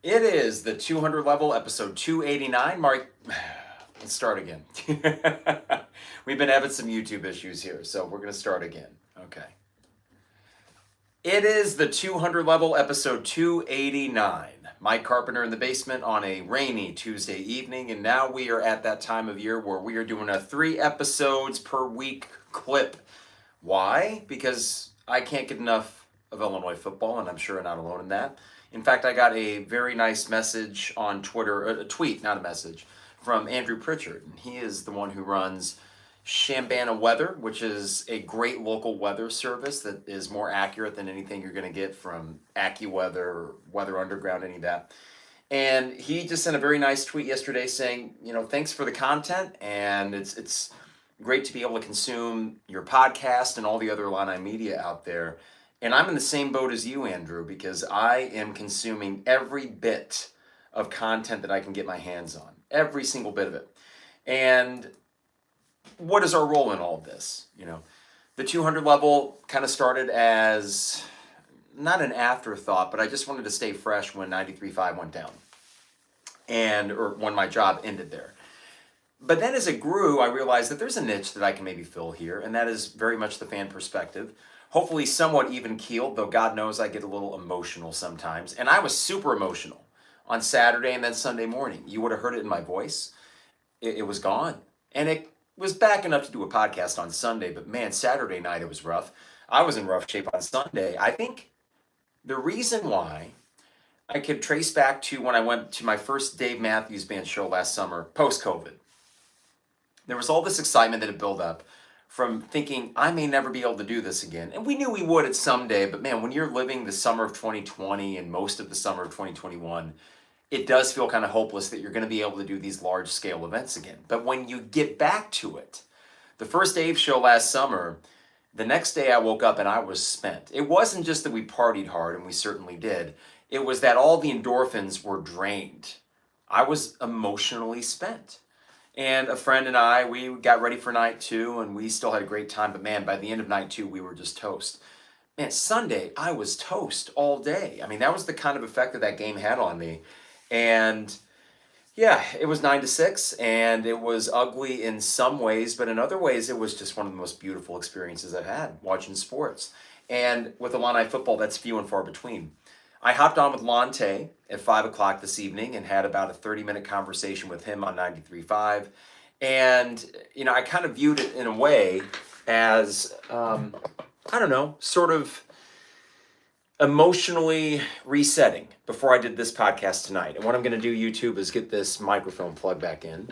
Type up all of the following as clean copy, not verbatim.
It is the 200 level, episode 289. Mark, let's start again. We've been having some YouTube issues here, so we're going to start again. Okay. It is the 200 level, episode 289. Mike Carpenter in the basement on a rainy Tuesday evening, and now we are at that time of year where we are doing a 3 episodes per week clip. Why? Because I can't get enough of Illinois football, and I'm sure I'm not alone in that. In fact, I got a very nice message on Twitter, a tweet, not a message, from Andrew Pritchard. And he is the one who runs Shambana Weather, which is a great local weather service that is more accurate than anything you're going to get from AccuWeather or Weather Underground, any of that. And he just sent a very nice tweet yesterday saying, thanks for the content, and it's great to be able to consume your podcast and all the other Illini media out there. And I'm in the same boat as you, Andrew, because I am consuming every bit of content that I can get my hands on, every single bit of it. And what is our role in all of this? The 200 level kind of started as not an afterthought, but I just wanted to stay fresh when 93.5 went down, or when my job ended there. But then as it grew, I realized that there's a niche that I can maybe fill here, and that is very much the fan perspective. Hopefully somewhat even-keeled, though God knows I get a little emotional sometimes. And I was super emotional on Saturday and then Sunday morning. You would have heard it in my voice. It was gone. And it was back enough to do a podcast on Sunday, but man, Saturday night it was rough. I was in rough shape on Sunday. I think the reason why I could trace back to when I went to my first Dave Matthews Band show last summer, post-COVID. There was all this excitement that had built up from thinking I may never be able to do this again. And we knew we would at some day, but man, when you're living the summer of 2020 and most of the summer of 2021, it does feel kind of hopeless that you're going to be able to do these large scale events again. But when you get back to it, the first Dave show last summer, the next day I woke up and I was spent. It wasn't just that we partied hard, and we certainly did. It was that all the endorphins were drained. I was emotionally spent. And a friend and I, we got ready for night 2, and we still had a great time. But man, by the end of night 2, we were just toast. Man, Sunday, I was toast all day. I mean, that was the kind of effect that that game had on me. And yeah, it was 9-6, and it was ugly in some ways, but in other ways, it was just one of the most beautiful experiences I've had watching sports. And with Illini football, that's few and far between. I hopped on with Lonte at 5 o'clock this evening and had about a 30-minute conversation with him on 93.5. And, I kind of viewed it in a way as, sort of emotionally resetting before I did this podcast tonight. And what I'm going to do, YouTube, is get this microphone plugged back in.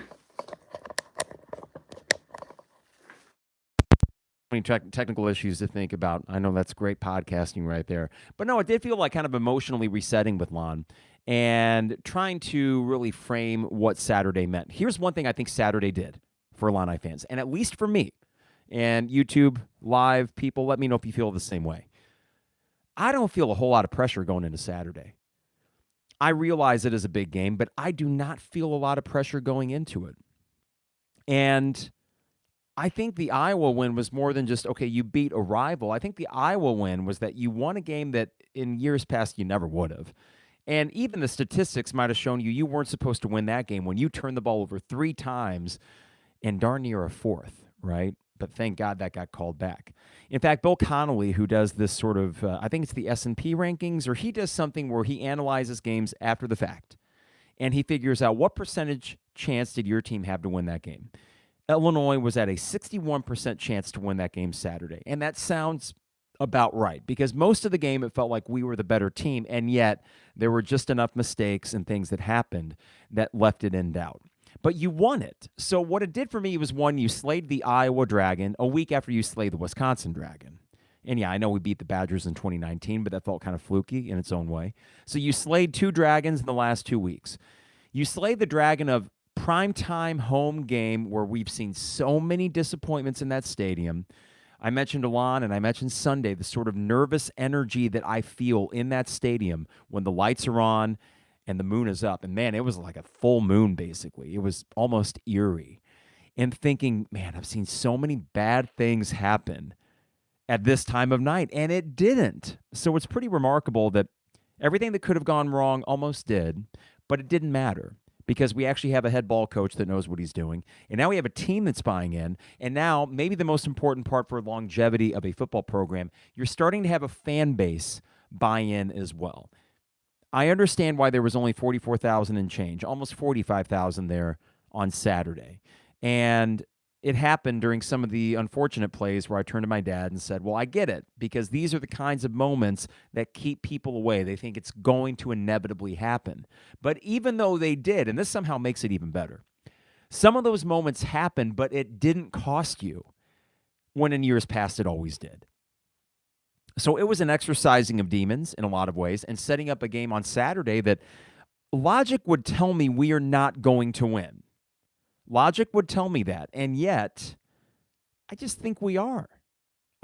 Technical issues to think about. I know that's great podcasting right there. But no, it did feel like kind of emotionally resetting with Lon and trying to really frame what Saturday meant. Here's one thing I think Saturday did for Illini fans, and at least for me. And YouTube live people, let me know if you feel the same way. I don't feel a whole lot of pressure going into Saturday. I realize it is a big game, but I do not feel a lot of pressure going into it. And I think the Iowa win was more than just, okay, you beat a rival. I think the Iowa win was that you won a game that in years past you never would have. And even the statistics might have shown you weren't supposed to win that game when you turned the ball over 3 times and darn near a 4th, right? But thank God that got called back. In fact, Bill Connolly, who does this sort of, I think it's the S&P rankings, or he does something where he analyzes games after the fact. And he figures out what percentage chance did your team have to win that game. Illinois was at a 61% chance to win that game Saturday. And that sounds about right, because most of the game it felt like we were the better team, and yet there were just enough mistakes and things that happened that left it in doubt. But you won it. So what it did for me was, one, you slayed the Iowa Dragon a week after you slayed the Wisconsin Dragon. And yeah, I know we beat the Badgers in 2019, but that felt kind of fluky in its own way. So you slayed 2 dragons in the last 2 weeks. You slayed the dragon of primetime home game where we've seen so many disappointments in that stadium. I mentioned Alon and I mentioned Sunday, the sort of nervous energy that I feel in that stadium when the lights are on and the moon is up. And man, it was like a full moon, basically. It was almost eerie. And thinking, man, I've seen so many bad things happen at this time of night, and it didn't. So it's pretty remarkable that Everything that could have gone wrong almost did, but it didn't matter because we actually have a head ball coach that knows what he's doing. And now we have a team that's buying in. And now, maybe the most important part for longevity of a football program, you're starting to have a fan base buy in as well. I understand why there was only 44,000 and change, almost 45,000 there on Saturday. And it happened during some of the unfortunate plays where I turned to my dad and said, well, I get it, because these are the kinds of moments that keep people away. They think it's going to inevitably happen. But even though they did, and this somehow makes it even better, some of those moments happened, but it didn't cost you, when in years past it always did. So it was an exercising of demons in a lot of ways, and setting up a game on Saturday that logic would tell me we are not going to win. Logic would tell me that, and yet I just think we are.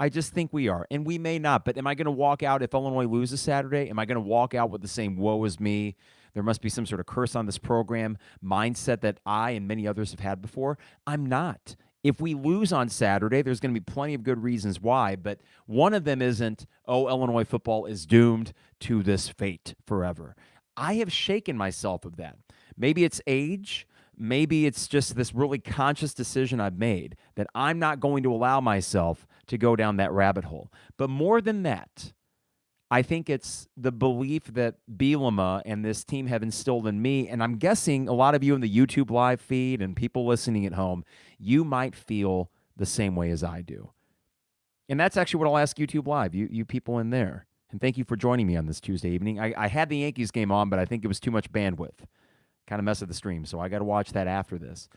And we may not, but am I going to walk out if Illinois loses Saturday? Am I going to walk out with the same woe is me, there must be some sort of curse on this program mindset that I and many others have had before? I'm not. If we lose on Saturday, there's going to be plenty of good reasons why, but one of them isn't, oh, Illinois football is doomed to this fate forever. I have shaken myself of that. Maybe it's age. Maybe it's just this really conscious decision I've made that I'm not going to allow myself to go down that rabbit hole. But more than that, I think it's the belief that Bielema and this team have instilled in me, and I'm guessing a lot of you in the YouTube live feed and people listening at home, you might feel the same way as I do. And that's actually what I'll ask YouTube Live, you people in there. And thank you for joining me on this Tuesday evening. I had the Yankees game on, but I think it was too much bandwidth. Kind of mess with the stream, so I got to watch that after this.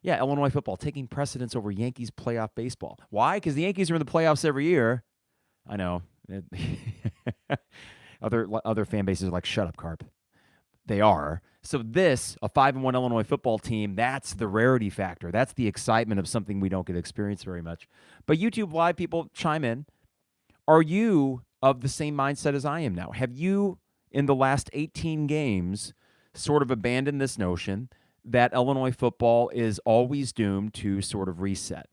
Yeah, Illinois football taking precedence over Yankees playoff baseball. Why? Because the Yankees are in the playoffs every year. I know. Other fan bases are like, shut up, Carp. They are. So this, a 5-1 Illinois football team, that's the rarity factor. That's the excitement of something we don't get to experience very much. But YouTube Live people, chime in. Are you of the same mindset as I am now? Have you, in the last 18 games, sort of abandoned this notion that Illinois football is always doomed to sort of reset?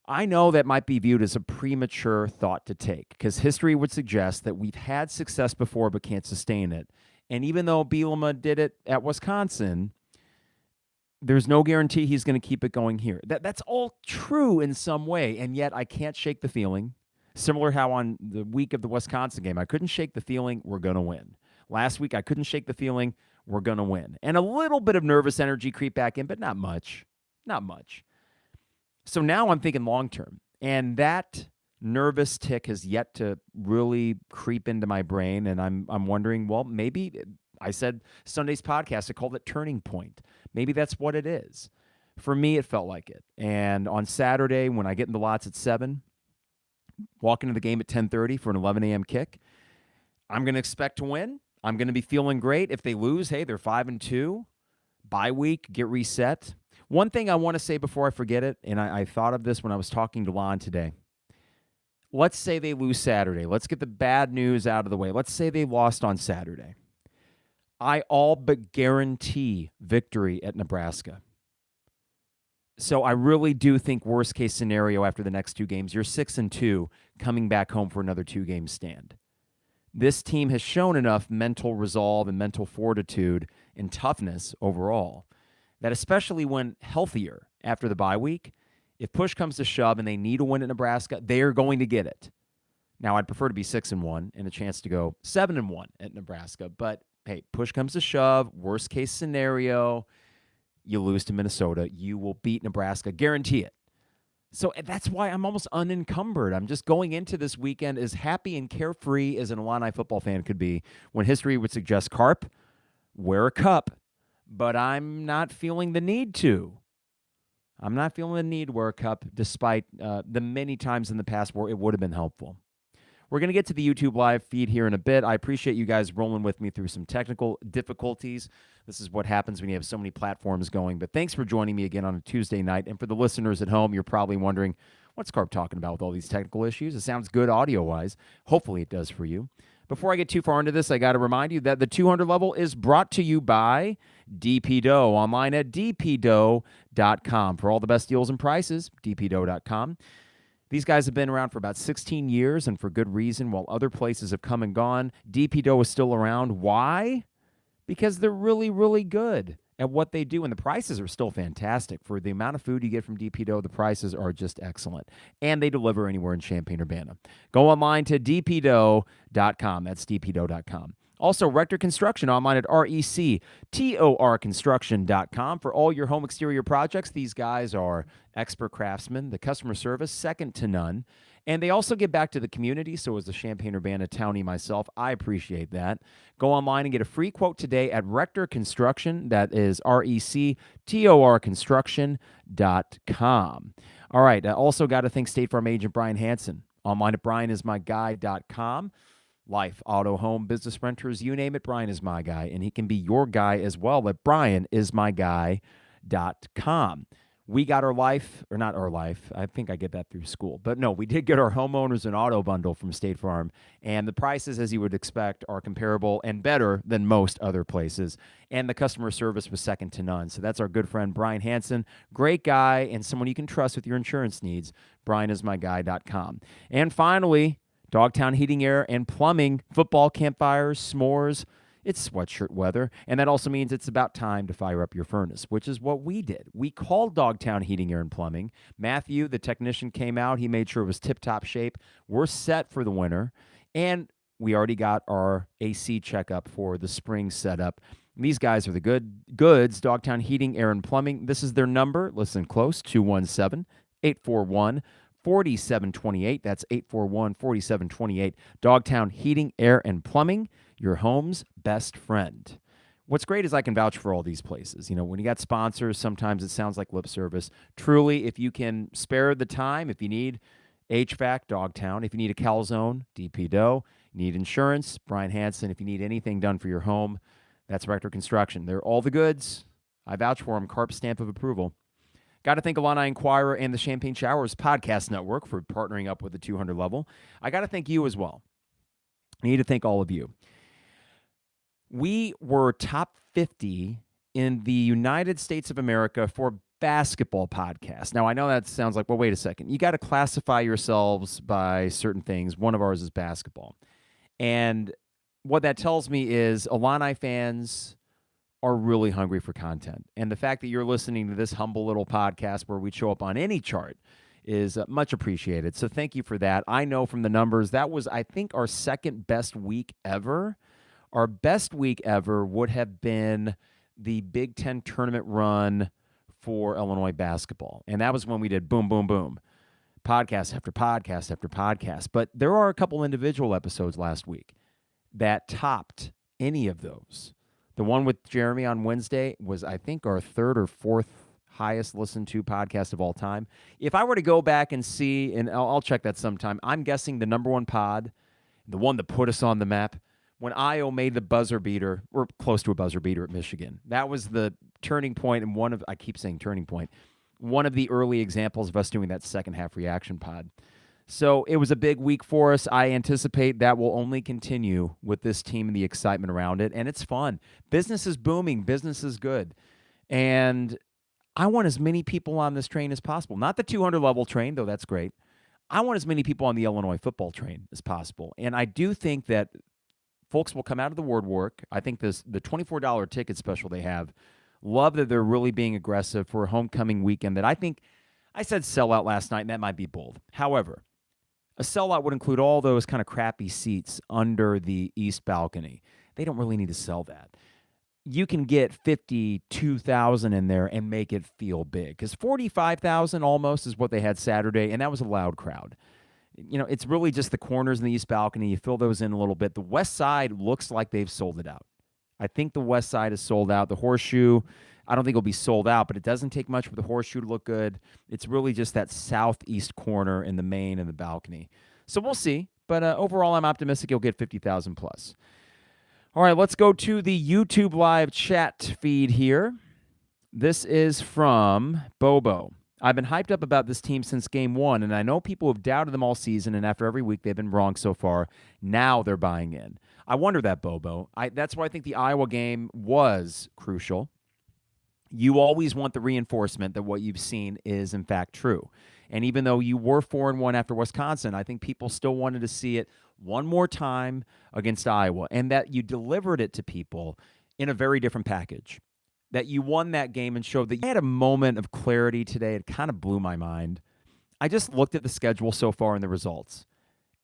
I know that might be viewed as a premature thought to take, because history would suggest that we've had success before but can't sustain it. And even though Bielema did it at Wisconsin, there's no guarantee he's going to keep it going here. That's all true in some way, and yet I can't shake the feeling. Similar how on the week of the Wisconsin game, I couldn't shake the feeling we're going to win. Last week, I couldn't shake the feeling we're going to win. And a little bit of nervous energy creep back in, but not much. Not much. So now I'm thinking long-term. And that nervous tick has yet to really creep into my brain. And I'm wondering, well, maybe I said Sunday's podcast, I called it turning point. Maybe that's what it is. For me, it felt like it. And on Saturday, when I get in the lots at 7, walk into the game at 10:30 for an 11 a.m. kick, I'm going to expect to win. I'm going to be feeling great. If they lose, hey, they're 5-2. Bye week, get reset. One thing I want to say before I forget it, and I thought of this when I was talking to Lon today. Let's say they lose Saturday. Let's get the bad news out of the way. Let's say they lost on Saturday. I all but guarantee victory at Nebraska. So I really do think worst case scenario after the next 2 games, you're 6-2 coming back home for another 2-game stand. This team has shown enough mental resolve and mental fortitude and toughness overall that, especially when healthier after the bye week, if push comes to shove and they need a win at Nebraska, they are going to get it. Now, I'd prefer to be 6-1 and a chance to go 7-1 at Nebraska, but hey, push comes to shove, worst case scenario, you lose to Minnesota, you will beat Nebraska, guarantee it. So that's why I'm almost unencumbered. I'm just going into this weekend as happy and carefree as an Illini football fan could be, when history would suggest, Carp, wear a cup, but I'm not feeling the need to. I'm not feeling the need to wear a cup, despite the many times in the past where it would have been helpful. We're going to get to the YouTube live feed here in a bit. I appreciate you guys rolling with me through some technical difficulties. This is what happens when you have so many platforms going. But thanks for joining me again on a Tuesday night. And for the listeners at home, you're probably wondering, what's Carp talking about with all these technical issues? It sounds good audio-wise. Hopefully it does for you. Before I get too far into this, I got to remind you that the 200 level is brought to you by DP Dough, online at dpdough.com. For all the best deals and prices, dpdough.com. These guys have been around for about 16 years, and for good reason. While other places have come and gone, DP Dough is still around. Why? Because they're really, really good at what they do, and the prices are still fantastic. For the amount of food you get from DP Dough, the prices are just excellent, and they deliver anywhere in Champaign-Urbana. Go online to dpdough.com. That's dpdough.com. Also, Rector Construction online at rectorconstruction.com for all your home exterior projects. These guys are expert craftsmen. The customer service, second to none. And they also give back to the community. So as a Champaign-Urbana townie myself, I appreciate that. Go online and get a free quote today at Rector Construction. That is RECTOR Construction.com. All right. I also got to thank State Farm agent Brian Hansen. Online at brianismyguy.com. Life, auto, home, business, renters, you name it, Brian is my guy. And he can be your guy as well at brianismyguy.com. We got our life, or not our life, I think I get that through school. But no, we did get our homeowners and auto bundle from State Farm. And the prices, as you would expect, are comparable and better than most other places. And the customer service was second to none. So that's our good friend, Brian Hansen. Great guy and someone you can trust with your insurance needs. brianismyguy.com. And finally, Dogtown Heating, Air, and Plumbing, football campfires, s'mores. It's sweatshirt weather, and that also means it's about time to fire up your furnace, which is what we did. We called Dogtown Heating, Air, and Plumbing. Matthew, the technician, came out. He made sure it was tip-top shape. We're set for the winter, and we already got our AC checkup for the spring setup. These guys are the goods, Dogtown Heating, Air, and Plumbing. This is their number. Listen close, 217-841-4728. That's 841-4728. Dogtown Heating, Air, and Plumbing, your home's best friend. What's great is I can vouch for all these places. You know, when you got sponsors, sometimes it sounds like lip service. Truly, if you can spare the time, if you need HVAC, Dogtown. If you need a calzone, DP Dough. You need insurance, Brian Hansen. If you need anything done for your home, that's Rector Construction. They're all the goods. I vouch for them. Carp stamp of approval. Got to thank Illini Inquirer and the Champaign Showers Podcast Network for partnering up with the 200 level. I got to thank you as well. I need to thank all of you. We were top 50 in the United States of America for basketball podcasts. Now, I know that sounds like, well, wait a second. You got to classify yourselves by certain things. One of ours is basketball. And what that tells me is Illini fans are really hungry for content. And the fact that you're listening to this humble little podcast where we show up on any chart is much appreciated. So thank you for that. I know from the numbers, that was, I think, our second best week ever. Our best week ever would have been the Big Ten tournament run for Illinois basketball. And that was when we did boom, boom, boom, podcast after podcast after podcast. But there are a couple individual episodes last week that topped any of those. The one with Jeremy on Wednesday was, I think, our third or fourth highest listened to podcast of all time. If I were to go back and see, and I'll check that sometime, I'm guessing the number one pod, the one that put us on the map, when Io made the buzzer beater, or close to a buzzer beater at Michigan. That was the turning point, and one of, I keep saying turning point, one of the early examples of us doing that second half reaction pod. So it was a big week for us. I anticipate that will only continue with this team and the excitement around it, and it's fun. Business is booming. Business is good. And I want as many people on this train as possible. Not the 200 level train, though that's great. I want as many people on the Illinois football train as possible. And I do think that folks will come out of the woodwork. I think the $24 ticket special they have, love that they're really being aggressive for a homecoming weekend that I think, I said sellout last night, and that might be bold. However, a sellout would include all those kind of crappy seats under the east balcony. They don't really need to sell that. You can get 52,000 in there and make it feel big, because 45,000 almost is what they had Saturday, and that was a loud crowd. You know, it's really just the corners in the east balcony. You fill those in a little bit. The west side looks like they've sold it out. I think the west side is sold out. The horseshoe, I don't think it'll be sold out, but it doesn't take much for the horseshoe to look good. It's really just that southeast corner in the main and the balcony. So we'll see. But overall, I'm optimistic you'll get 50,000 plus. All right, let's go to the YouTube live chat feed here. This is from Bobo. I've been hyped up about this team since game one, and I know people have doubted them all season, and after every week they've been wrong so far. Now they're buying in. I wonder that, Bobo. That's why I think the Iowa game was crucial. You always want the reinforcement that what you've seen is, in fact, true. And even though you were 4-1 after Wisconsin, I think people still wanted to see it one more time against Iowa, and that you delivered it to people in a very different package. That you won that game and showed that you had a moment of clarity today. It kind of blew my mind. I just looked at the schedule so far and the results.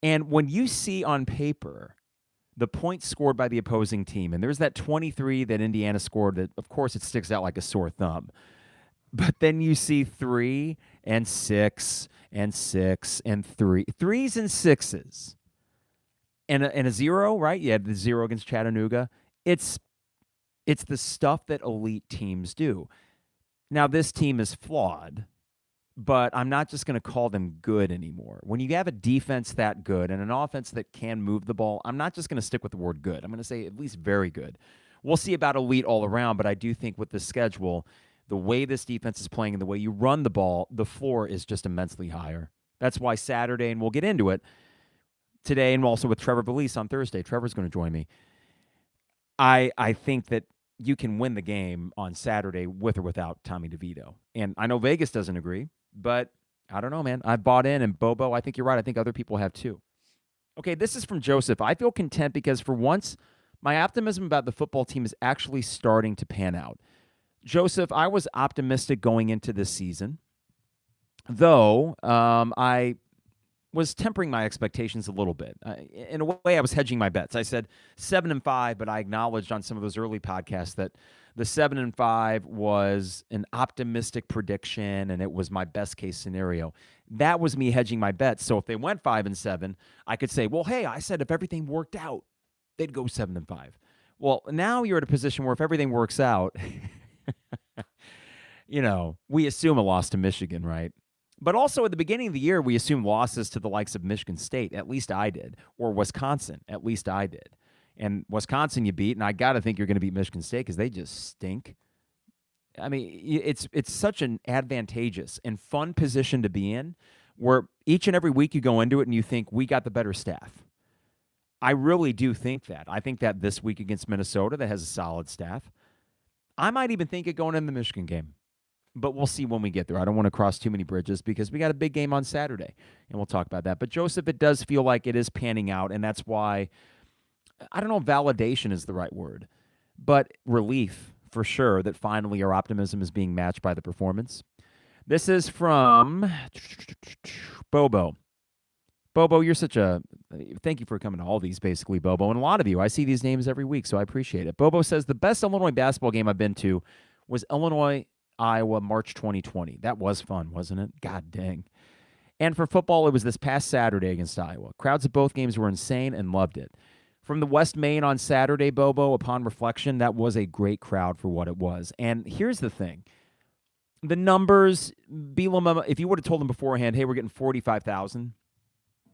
And when you see on paper the points scored by the opposing team, and there's that 23 that Indiana scored that, of course, it sticks out like a sore thumb. But then you see 3 and 6 and 6 and 3. 3s and 6s. And a 0, right? You had the 0 against Chattanooga. It's the stuff that elite teams do. Now, this team is flawed, but I'm not just going to call them good anymore. When you have a defense that good and an offense that can move the ball, I'm not just going to stick with the word good. I'm going to say at least very good. We'll see about elite all around, but I do think with the schedule, the way this defense is playing and the way you run the ball, the floor is just immensely higher. That's why Saturday, and we'll get into it today, and also with Trevor Valise on Thursday. Trevor's going to join me. I think that you can win the game on Saturday with or without Tommy DeVito. And I know Vegas doesn't agree, but I don't know, man. I've bought in, and Bobo, I think you're right. I think other people have too. Okay, this is from Joseph. I feel content because for once, my optimism about the football team is actually starting to pan out. Joseph, I was optimistic going into this season, though I was tempering my expectations a little bit. In a way, I was hedging my bets. I said 7-5, but I acknowledged on some of those early podcasts that the 7-5 was an optimistic prediction, and it was my best case scenario. That was me hedging my bets. So if they went 5-7, I could say, well, hey, I said if everything worked out, they'd go 7-5. Well, now you're at a position where if everything works out, we assume a loss to Michigan, right? But also at the beginning of the year, we assumed losses to the likes of Michigan State. At least I did. Or Wisconsin. At least I did. And Wisconsin you beat, and I got to think you're going to beat Michigan State because they just stink. I mean, it's such an advantageous and fun position to be in where each and every week you go into it and you think, we got the better staff. I really do think that. I think that this week against Minnesota that has a solid staff. I might even think it going in the Michigan game. But we'll see when we get there. I don't want to cross too many bridges because we got a big game on Saturday, and we'll talk about that. But, Joseph, it does feel like it is panning out, and that's why, I don't know if validation is the right word, but relief for sure that finally our optimism is being matched by the performance. This is from Bobo. Bobo, you're such a – thank you for coming to all these, basically, Bobo. And a lot of you, I see these names every week, so I appreciate it. Bobo says, the best Illinois basketball game I've been to was Illinois-Iowa, March 2020. That was fun, wasn't it? God dang. And for football, it was this past Saturday against Iowa. Crowds at both games were insane and loved it. From the West Main on Saturday, Bobo, upon reflection, that was a great crowd for what it was. And here's the thing. The numbers, Bielema, if you would have told him beforehand, hey, we're getting 45,000,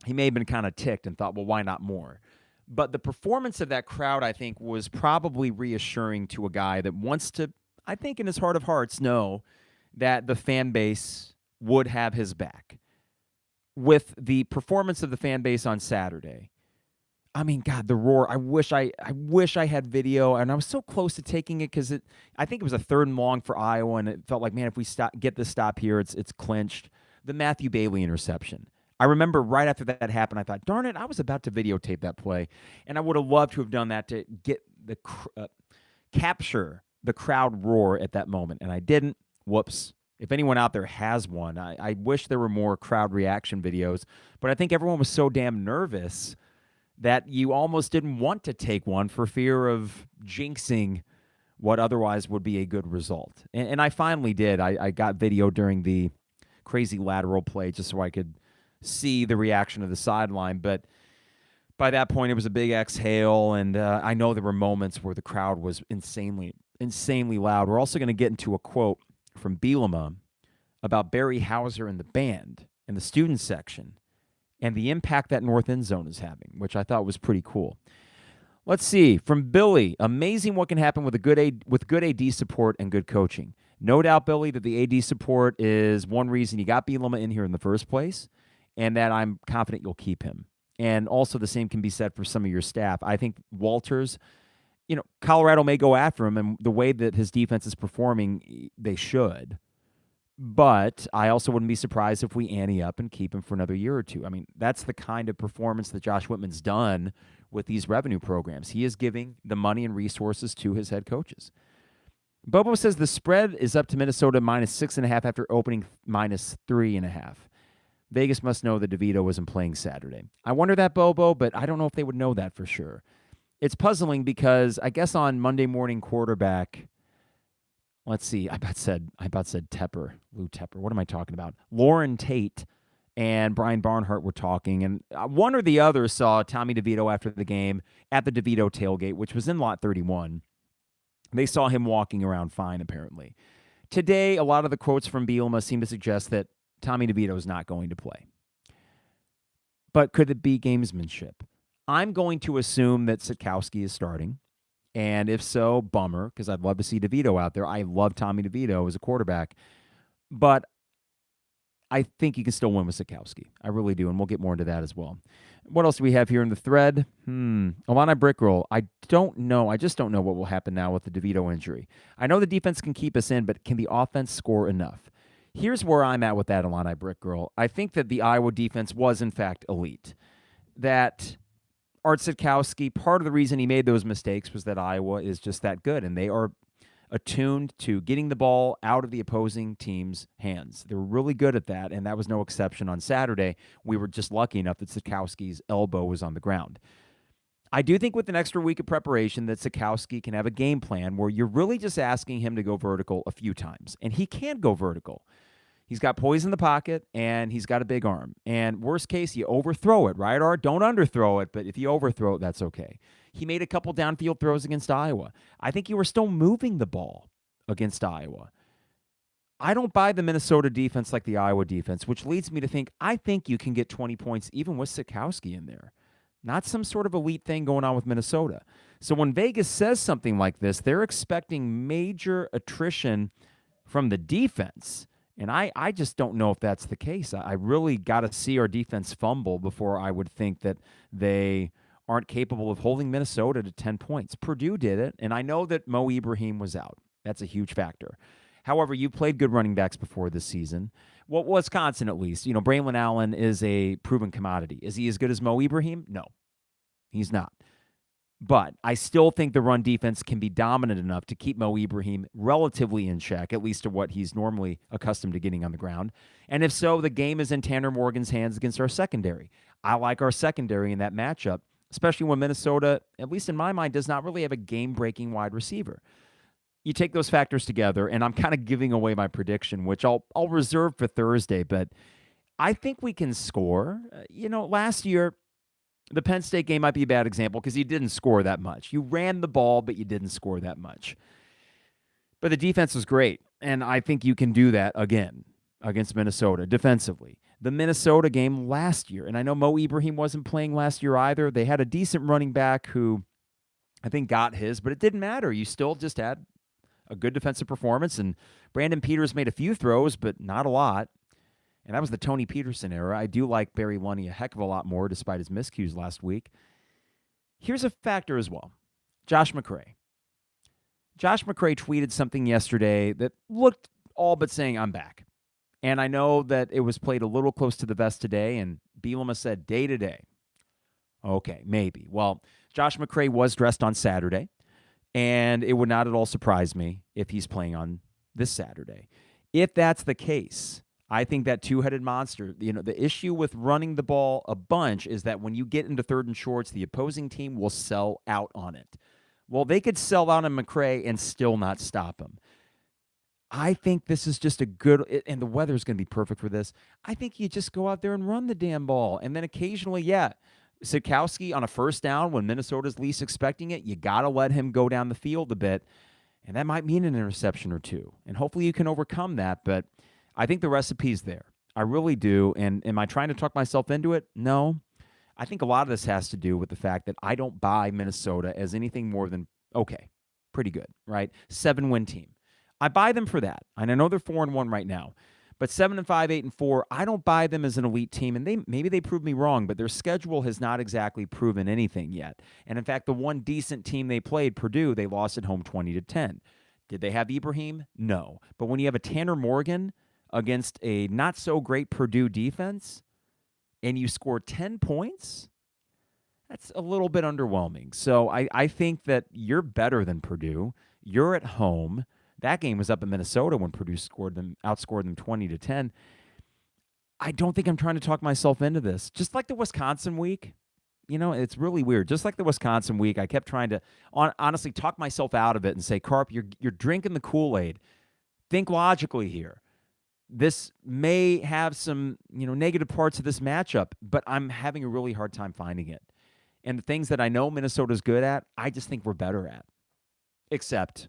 he may have been kind of ticked and thought, well, why not more? But the performance of that crowd, I think, was probably reassuring to a guy that wants to, I think in his heart of hearts, know that the fan base would have his back. With the performance of the fan base on Saturday, I mean, God, the roar. I wish I had video, and I was so close to taking it because I think it was a 3rd and long for Iowa, and it felt like, man, if we get this stop here, it's clinched. The Matthew Bailey interception. I remember right after that happened, I thought, darn it, I was about to videotape that play, and I would have loved to have done that to get the capture the crowd roar at that moment, and I didn't. Whoops. If anyone out there has one, I wish there were more crowd reaction videos, but I think everyone was so damn nervous that you almost didn't want to take one for fear of jinxing what otherwise would be a good result. And I finally did. I got video during the crazy lateral play just so I could see the reaction of the sideline, but by that point it was a big exhale, and I know there were moments where the crowd was insanely loud. We're also going to get into a quote from Bielema about Barry Hauser and the band and the student section and the impact that north end zone is having, which I thought was pretty cool. Let's see. From Billy, amazing what can happen with good AD support and good coaching. No doubt, Billy, that the AD support is one reason you got Bielema in here in the first place, and that I'm confident you'll keep him. And also the same can be said for some of your staff. I think Walters, Colorado may go after him, and the way that his defense is performing, they should. But I also wouldn't be surprised if we ante up and keep him for another year or two. I mean, that's the kind of performance that Josh Whitman's done with these revenue programs. He is giving the money and resources to his head coaches. Bobo says the spread is up to Minnesota -6.5 after opening -3.5. Vegas must know that DeVito wasn't playing Saturday. I wonder that, Bobo, but I don't know if they would know that for sure. It's puzzling because I guess on Monday Morning Quarterback, let's see, I about said Tepper, Lou Tepper. What am I talking about? Lauren Tate and Brian Barnhart were talking, and one or the other saw Tommy DeVito after the game at the DeVito tailgate, which was in Lot 31. They saw him walking around fine, apparently. Today, a lot of the quotes from Bielema seem to suggest that Tommy DeVito is not going to play. But could it be gamesmanship? I'm going to assume that Sitkowski is starting. And if so, bummer, because I'd love to see DeVito out there. I love Tommy DeVito as a quarterback. But I think you can still win with Sitkowski. I really do, and we'll get more into that as well. What else do we have here in the thread? Illini Brickroll. I don't know. I just don't know what will happen now with the DeVito injury. I know the defense can keep us in, but can the offense score enough? Here's where I'm at with that, Illini Brickroll. I think that the Iowa defense was, in fact, elite. That Art Sitkowski, part of the reason he made those mistakes was that Iowa is just that good, and they are attuned to getting the ball out of the opposing team's hands. They're really good at that, and that was no exception on Saturday. We were just lucky enough that Sitkowski's elbow was on the ground. I do think with an extra week of preparation that Sitkowski can have a game plan where you're really just asking him to go vertical a few times, and he can go vertical. He's got poise in the pocket, and he's got a big arm. And worst case, you overthrow it, right? Or don't underthrow it, but if you overthrow it, that's okay. He made a couple downfield throws against Iowa. I think you were still moving the ball against Iowa. I don't buy the Minnesota defense like the Iowa defense, which leads me to think I think you can get 20 points even with Sitkowski in there. Not some sort of elite thing going on with Minnesota. So when Vegas says something like this, they're expecting major attrition from the defense. And I just don't know if that's the case. I really got to see our defense fumble before I would think that they aren't capable of holding Minnesota to 10 points. Purdue did it, and I know that Mo Ibrahim was out. That's a huge factor. However, you played good running backs before this season. Well, Wisconsin, at least. You know, Braylon Allen is a proven commodity. Is he as good as Mo Ibrahim? No, he's not. But I still think the run defense can be dominant enough to keep Mo Ibrahim relatively in check, at least to what he's normally accustomed to getting on the ground. And if so, the game is in Tanner Morgan's hands against our secondary. I like our secondary in that matchup, especially when Minnesota, at least in my mind, does not really have a game-breaking wide receiver. You take those factors together, and I'm kind of giving away my prediction, which I'll reserve for Thursday, but I think we can score. Last year, the Penn State game might be a bad example because you didn't score that much. You ran the ball, but you didn't score that much. But the defense was great, and I think you can do that again against Minnesota defensively. The Minnesota game last year, and I know Mo Ibrahim wasn't playing last year either. They had a decent running back who I think got his, but it didn't matter. You still just had a good defensive performance, and Brandon Peters made a few throws, but not a lot. And that was the Tony Peterson era. I do like Barry Lunny a heck of a lot more despite his miscues last week. Here's a factor as well. Josh McCray. Josh McCray tweeted something yesterday that looked all but saying, I'm back. And I know that it was played a little close to the vest today, and Bielema said day to day. Okay, maybe. Well, Josh McCray was dressed on Saturday, and it would not at all surprise me if he's playing on this Saturday. If that's the case, I think that two-headed monster, the issue with running the ball a bunch is that when you get into third and shorts, the opposing team will sell out on it. Well, they could sell out on McCray and still not stop him. I think this is just a good, and the weather's going to be perfect for this. I think you just go out there and run the damn ball. And then occasionally, Sitkowski on a first down when Minnesota's least expecting it, you got to let him go down the field a bit. And that might mean an interception or two. And hopefully you can overcome that, but I think the recipe's there. I really do. And am I trying to talk myself into it? No. I think a lot of this has to do with the fact that I don't buy Minnesota as anything more than, okay, pretty good, right? 7-win team. I buy them for that. And I know they're 4-1 right now. But 7-5, 8-4, I don't buy them as an elite team. And maybe they proved me wrong, but their schedule has not exactly proven anything yet. And in fact, the one decent team they played, Purdue, they lost at home 20-10. Did they have Ibrahim? No. But when you have a Tanner Morgan, against a not-so-great Purdue defense, and you score 10 points, that's a little bit underwhelming. So I think that you're better than Purdue. You're at home. That game was up in Minnesota when Purdue outscored them 20-10. I don't think I'm trying to talk myself into this. Just like the Wisconsin week, it's really weird. Just like the Wisconsin week, I kept trying to honestly talk myself out of it and say, Carp, you're drinking the Kool-Aid. Think logically here. This may have some, negative parts of this matchup, but I'm having a really hard time finding it. And the things that I know Minnesota's good at, I just think we're better at. Except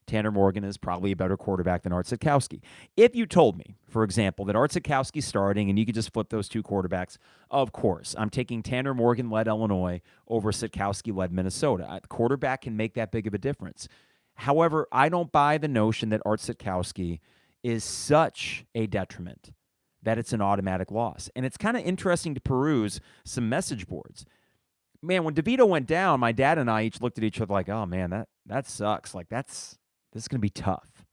Tanner Morgan is probably a better quarterback than Art Sitkowski. If you told me, for example, that Art Sitkowski's starting and you could just flip those two quarterbacks, of course, I'm taking Tanner Morgan-led Illinois over Sitkowski-led Minnesota. The quarterback can make that big of a difference. However, I don't buy the notion that Art Sitkowski is such a detriment that it's an automatic loss. And it's kind of interesting to peruse some message boards. Man, when Devito went down, my dad and I each looked at each other like, oh, man, that sucks. Like, this is going to be tough.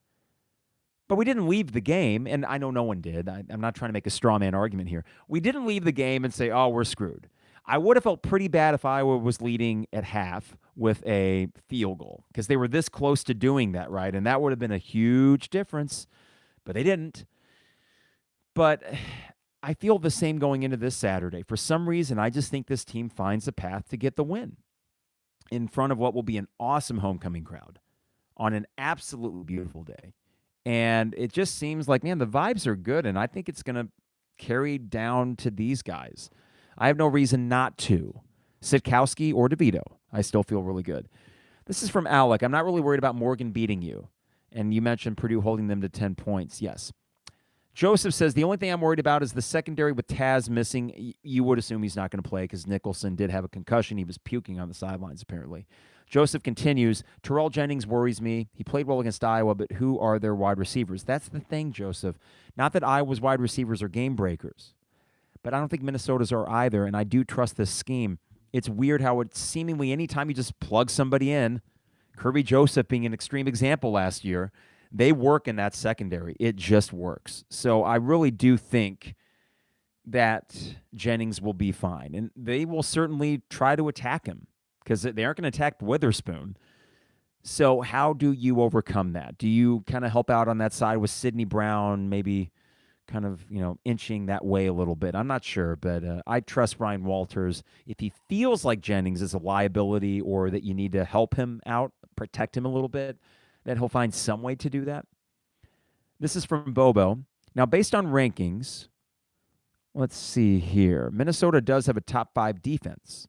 But we didn't leave the game, and I know no one did. I'm not trying to make a straw man argument here. We didn't leave the game and say, oh, we're screwed. I would have felt pretty bad if Iowa was leading at half with a field goal because they were this close to doing that, right? And that would have been a huge difference, but they didn't. But I feel the same going into this Saturday. For some reason, I just think this team finds a path to get the win in front of what will be an awesome homecoming crowd on an absolutely beautiful day. And it just seems like, man, the vibes are good, and I think it's going to carry down to these guys. I have no reason not to. Sitkowski or DeVito, I still feel really good. This is from Alec. I'm not really worried about Morgan beating you. And you mentioned Purdue holding them to 10 points. Yes. Joseph says, the only thing I'm worried about is the secondary with Taz missing. You would assume he's not going to play because Nicholson did have a concussion. He was puking on the sidelines, apparently. Joseph continues, Terrell Jennings worries me. He played well against Iowa, but who are their wide receivers? That's the thing, Joseph. Not that Iowa's wide receivers are game breakers, but I don't think Minnesota's are either, and I do trust this scheme. It's weird how it's seemingly anytime you just plug somebody in, Kirby Joseph being an extreme example last year, they work in that secondary. It just works. So I really do think that Jennings will be fine. And they will certainly try to attack him because they aren't going to attack Witherspoon. So how do you overcome that? Do you kind of help out on that side with Sidney Brown, maybe kind of, inching that way a little bit? I'm not sure, but I trust Ryan Walters. If he feels like Jennings is a liability or that you need to help him out, protect him a little bit, that he'll find some way to do that. This is from Bobo. Now, based on rankings, let's see here. Minnesota does have a top 5 defense.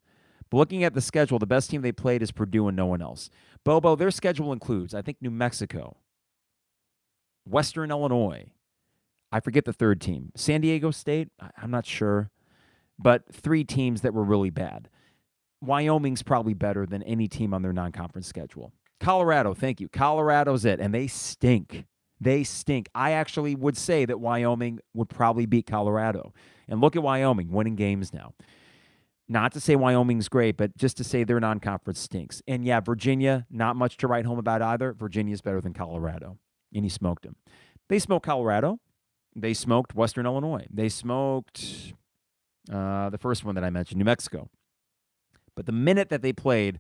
But looking at the schedule, the best team they played is Purdue and no one else. Bobo, their schedule includes, I think, New Mexico, Western Illinois. I forget the third team. San Diego State? I'm not sure. But 3 teams that were really bad. Wyoming's probably better than any team on their non-conference schedule. Colorado, thank you. Colorado's it, and they stink. They stink. I actually would say that Wyoming would probably beat Colorado. And look at Wyoming winning games now. Not to say Wyoming's great, but just to say their non-conference stinks. And yeah, Virginia, not much to write home about either. Virginia's better than Colorado, and he smoked them. They smoked Colorado. They smoked Western Illinois. They smoked the first one that I mentioned, New Mexico. But the minute that they played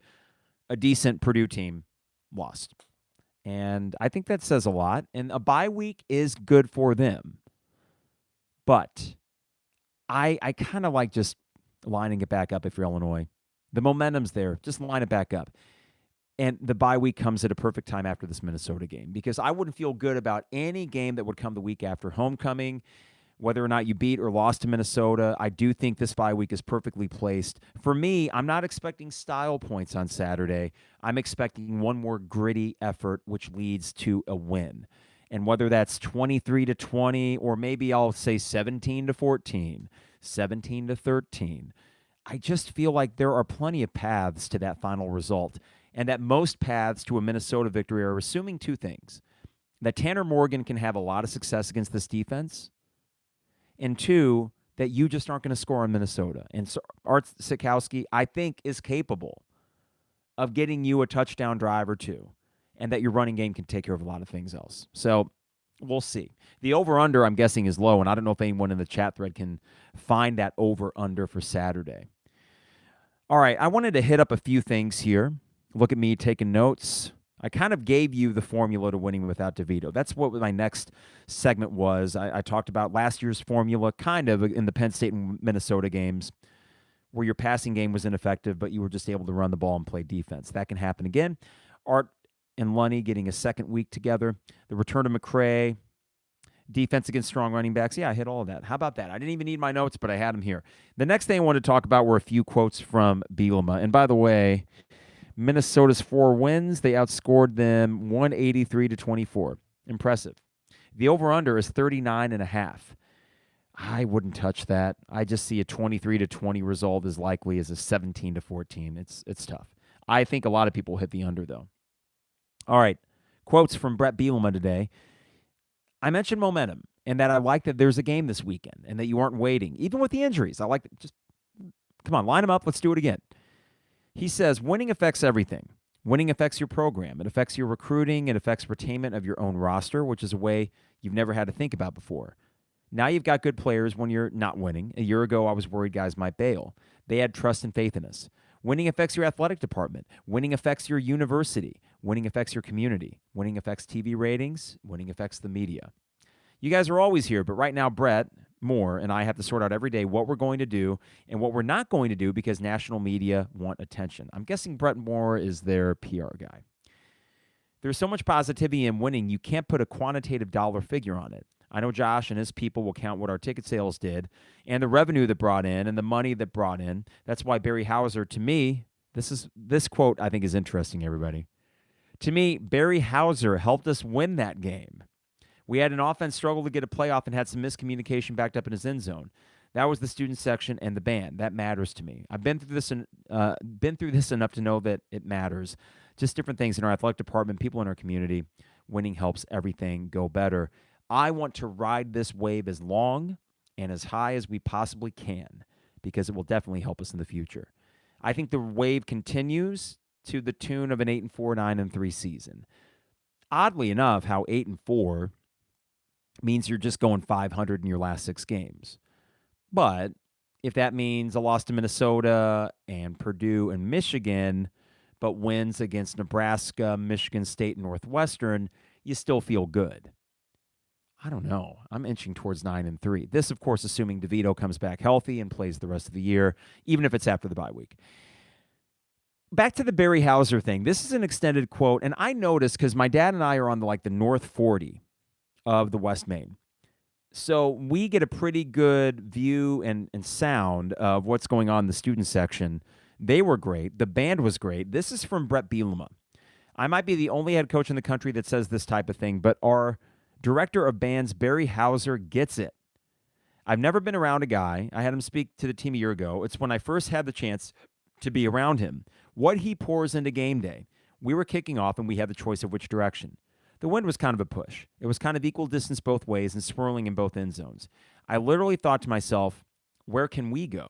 a decent Purdue team, lost. And I think that says a lot. And a bye week is good for them. But I kind of like just lining it back up if you're Illinois. The momentum's there. Just line it back up. And the bye week comes at a perfect time after this Minnesota game because I wouldn't feel good about any game that would come the week after homecoming. Whether or not you beat or lost to Minnesota, I do think this bye week is perfectly placed. For me, I'm not expecting style points on Saturday. I'm expecting one more gritty effort, which leads to a win. And whether that's 23-20 or maybe I'll say 17-14, 17-13, I just feel like there are plenty of paths to that final result. And that most paths to a Minnesota victory are assuming 2 things. That Tanner Morgan can have a lot of success against this defense, and 2, that you just aren't going to score on Minnesota. And so Art Sitkowski, I think, is capable of getting you a touchdown drive or 2, and that your running game can take care of a lot of things else. So We'll see. The over-under, I'm guessing, is low, and I don't know if anyone in the chat thread can find that over-under for Saturday. All right, I wanted to hit up a few things here. Look at me taking notes. I kind of gave you the formula to winning without Devito. That's what my next segment was. I talked about last year's formula kind of in the Penn State and Minnesota games where your passing game was ineffective, but you were just able to run the ball and play defense. That can happen again. Art and Lunny getting a second week together. The return of McCray. Defense against strong running backs. Yeah, I hit all of that. How about that? I didn't even need my notes, but I had them here. The next thing I wanted to talk about were a few quotes from Bielema. And by the way, Minnesota's 4 wins, they outscored them 183-24. Impressive. The over-under is 39.5. I wouldn't touch that. I just see a 23-20 result as likely as a 17-14. It's tough. I think a lot of people will hit the under, though. All right, quotes from Brett Bielema today. I mentioned momentum and that I like that there's a game this weekend and that you aren't waiting, even with the injuries. I like that. Just come on, line them up. Let's do it again. He says, winning affects everything. Winning affects your program. It affects your recruiting. It affects retainment of your own roster, which is a way you've never had to think about before. Now you've got good players when you're not winning. A year ago, I was worried guys might bail. They had trust and faith in us. Winning affects your athletic department. Winning affects your university. Winning affects your community. Winning affects TV ratings. Winning affects the media. You guys are always here, but right now, Brett Moore and I have to sort out every day what we're going to do and what we're not going to do because national media want attention. I'm guessing Brett Moore is their PR guy. There's so much positivity in winning, you can't put a quantitative dollar figure on it. I know Josh and his people will count what our ticket sales did and the revenue that brought in and the money that brought in. That's why Barry Hauser, to me, this quote I think is interesting, everybody. To me, Barry Hauser helped us win that game. We had an offense struggle to get a playoff and had some miscommunication backed up in his end zone. That was the student section and the band. That matters to me. I've been through this enough to know that it matters. Just different things in our athletic department, people in our community. Winning helps everything go better. I want to ride this wave as long and as high as we possibly can because it will definitely help us in the future. I think the wave continues to the tune of an 8-4, 9-3 season. Oddly enough, how 8-4 means you're just going 500 in your last 6 games. But if that means a loss to Minnesota and Purdue and Michigan, but wins against Nebraska, Michigan State, and Northwestern, you still feel good. I don't know. I'm inching towards 9-3. This, of course, assuming DeVito comes back healthy and plays the rest of the year, even if it's after the bye week. Back to the Barry Hauser thing. This is an extended quote, and I noticed because my dad and I are on the North 40 of the West Main. So we get a pretty good view and sound of what's going on in the student section. They were great. The band was great. This is from Brett Bielema. I might be the only head coach in the country that says this type of thing, but our director of bands, Barry Hauser, gets it. I've never been around a guy. I had him speak to the team a year ago. It's when I first had the chance to be around him. What he pours into game day. We were kicking off, and we had the choice of which direction. The wind was kind of a push. It was kind of equal distance both ways and swirling in both end zones. I literally thought to myself, where can we go?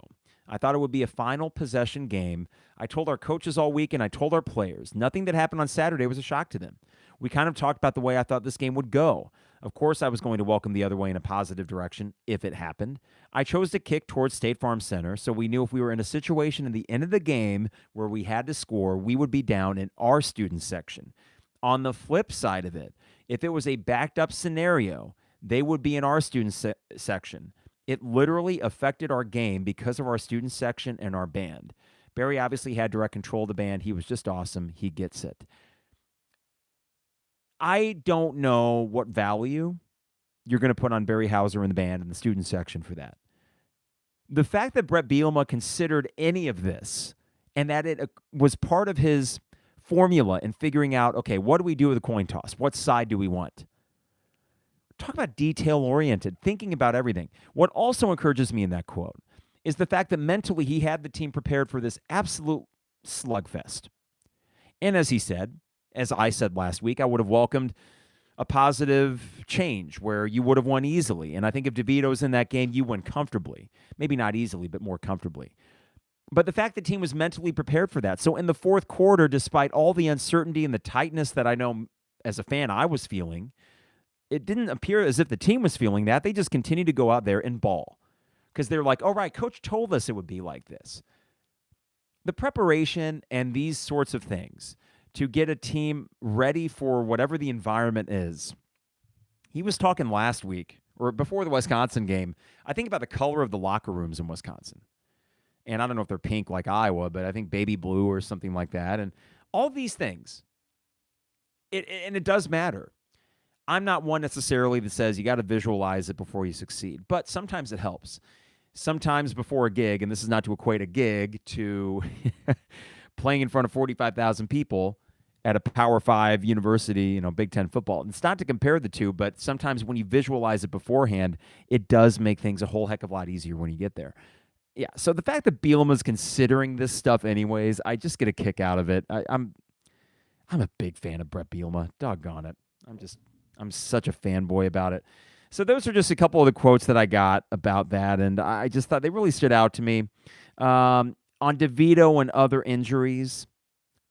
I thought it would be a final possession game. I told our coaches all week, and I told our players. Nothing that happened on Saturday was a shock to them. We kind of talked about the way I thought this game would go. Of course, I was going to welcome the other way in a positive direction if it happened. I chose to kick towards State Farm Center, so we knew if we were in a situation in the end of the game where we had to score, we would be down in our student section. On the flip side of it, if it was a backed up scenario, they would be in our student section. It literally affected our game because of our student section and our band. Barry obviously had direct control of the band. He was just awesome. He gets it. I don't know what value you're going to put on Barry Hauser and the band in the student section for that. The fact that Brett Bielema considered any of this and that it was part of his formula in figuring out, okay, what do we do with a coin toss? What side do we want? Talk about detail-oriented, thinking about everything. What also encourages me in that quote is the fact that mentally he had the team prepared for this absolute slugfest. And as he said, as I said last week, I would have welcomed a positive change where you would have won easily. And I think if DeVito's in that game, you win comfortably. Maybe not easily, but more comfortably. But the fact the team was mentally prepared for that. So in the fourth quarter, despite all the uncertainty and the tightness that I know as a fan I was feeling, it didn't appear as if the team was feeling that. They just continued to go out there and ball because they're like, all right, coach told us it would be like this. The preparation and these sorts of things to get a team ready for whatever the environment is. He was talking last week or before the Wisconsin game, I think about the color of the locker rooms in Wisconsin. And I don't know if they're pink like Iowa, but I think baby blue or something like that. And all these things, it does matter. I'm not one necessarily that says you got to visualize it before you succeed, but sometimes it helps. Sometimes before a gig, and this is not to equate a gig to playing in front of 45,000 people at a Power 5 university, Big Ten football. It's not to compare the two, but sometimes when you visualize it beforehand, it does make things a whole heck of a lot easier when you get there. Yeah, so the fact that Bielema's considering this stuff anyways, I just get a kick out of it. I'm a big fan of Brett Bielema. Doggone it. I'm such a fanboy about it. So those are just a couple of the quotes that I got about that, and I just thought they really stood out to me. On Devito and other injuries,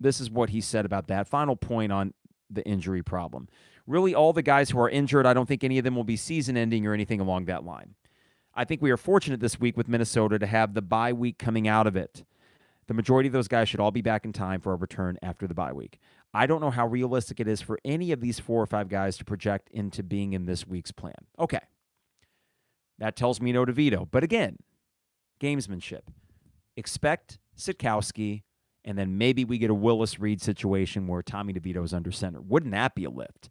this is what he said about that. Final point on the injury problem. Really, all the guys who are injured, I don't think any of them will be season-ending or anything along that line. I think we are fortunate this week with Minnesota to have the bye week coming out of it. The majority of those guys should all be back in time for a return after the bye week. I don't know how realistic it is for any of these 4 or 5 guys to project into being in this week's plan. Okay. That tells me no Devito. But again, gamesmanship. Expect Sitkowski, and then maybe we get a Willis Reed situation where Tommy DeVito is under center. Wouldn't that be a lift?